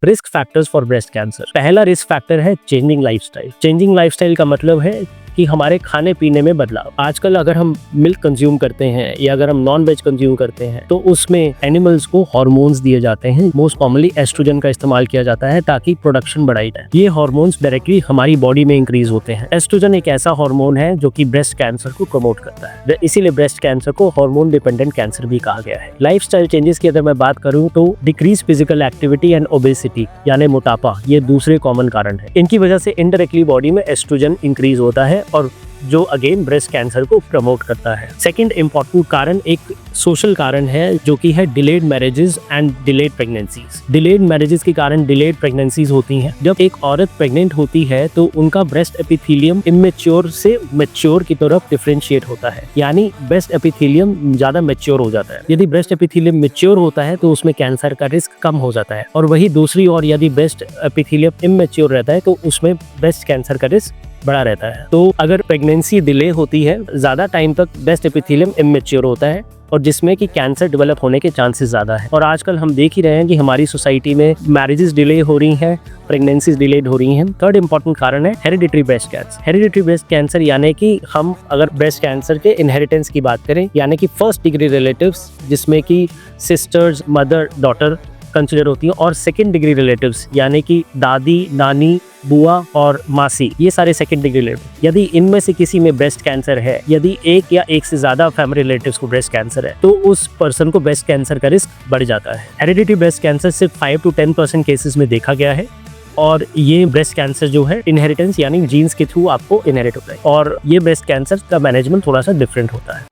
Risk factors for breast cancer. पहला risk factor है changing lifestyle. Changing lifestyle का मतलब है कि हमारे खाने पीने में बदलाव। आजकल अगर हम मिल्क कंज्यूम करते हैं या अगर हम नॉन वेज कंज्यूम करते हैं तो उसमें एनिमल्स को हार्मोन्स दिए जाते हैं। मोस्ट कॉमनली एस्ट्रोजन का इस्तेमाल किया जाता है ताकि प्रोडक्शन बढ़ाई जाए। ये हार्मोन्स डायरेक्टली हमारी बॉडी में इंक्रीज होते हैं। एस्ट्रोजन एक ऐसा हार्मोन है जो कि ब्रेस्ट कैंसर को प्रमोट करता है, इसीलिए ब्रेस्ट कैंसर को हार्मोन डिपेंडेंट कैंसर भी कहा गया है। लाइफस्टाइल चेंजेस की अगर मैं बात करूं तो decrease physical activity and obesity यानी मोटापा, ये दूसरे कॉमन कारण है। इनकी वजह से इनडायरेक्टली बॉडी में एस्ट्रोजन इंक्रीज होता है और जो अगेन ब्रेस्ट कैंसर को प्रमोट करता है। सेकंड इंपॉर्टेंट कारण एक सोशल कारण है जो कि है delayed marriages and delayed pregnancies. Delayed marriages के कारण डिलेड प्रेगनेंसीज होती हैं। जब एक औरत प्रेग्नेंट होती है तो उनका ब्रेस्ट एपिथेलियम इमेच्योर से मैच्योर की तरफ डिफरेंशिएट होता है, यानी ब्रेस्ट एपिथेलियम ज्यादा मैच्योर हो जाता है। यदि ब्रेस्ट एपिथेलियम मैच्योर होता है तो उसमें कैंसर का रिस्क कम हो जाता है, और वही दूसरी ओर यदि ब्रेस्ट एपिथेलियम इमेच्योर रहता है तो उसमें ब्रेस्ट कैंसर का रिस्क बड़ा रहता है। तो अगर प्रेगनेंसी डिले होती है, ज्यादा टाइम तक ब्रेस्ट एपिथेलियम इमेच्योर होता है और जिसमें कि कैंसर डेवलप होने के चांसेस ज्यादा है। और आजकल हम देख ही रहे हैं कि हमारी सोसाइटी में मैरिजेस डिले हो रही हैं, प्रेगनेंसीज डिलेड हो रही हैं। थर्ड इंपॉर्टेंट कारण है hereditary breast cancer. Hereditary breast cancer यानी कि हम अगर ब्रेस्ट कैंसर के इनहेरिटेंस की बात करें, यानी कि फर्स्ट डिग्री रिलेटिव्स जिसमें कि सिस्टर्स, मदर, डॉटर कंसिडर होती हैं, और सेकंड डिग्री रिलेटिव्स यानी कि दादी, नानी, बुआ और मासी, ये सारे सेकंड डिग्री रिलेटिव। यदि इनमें से किसी में ब्रेस्ट कैंसर है, यदि एक या एक से ज्यादा फैमिली रिलेटिव्स को ब्रेस्ट कैंसर है, तो उस पर्सन को ब्रेस्ट कैंसर का रिस्क बढ़ जाता है। हेरिडिटरी ब्रेस्ट कैंसर सिर्फ 5 to 10% केसेस में देखा गया है, और ये ब्रेस्ट कैंसर जो है इनहेरिटेंस यानी जीन्स के थ्रू आपको इनहेरिट होता है, और ये ब्रेस्ट कैंसर का मैनेजमेंट थोड़ा सा डिफरेंट होता है।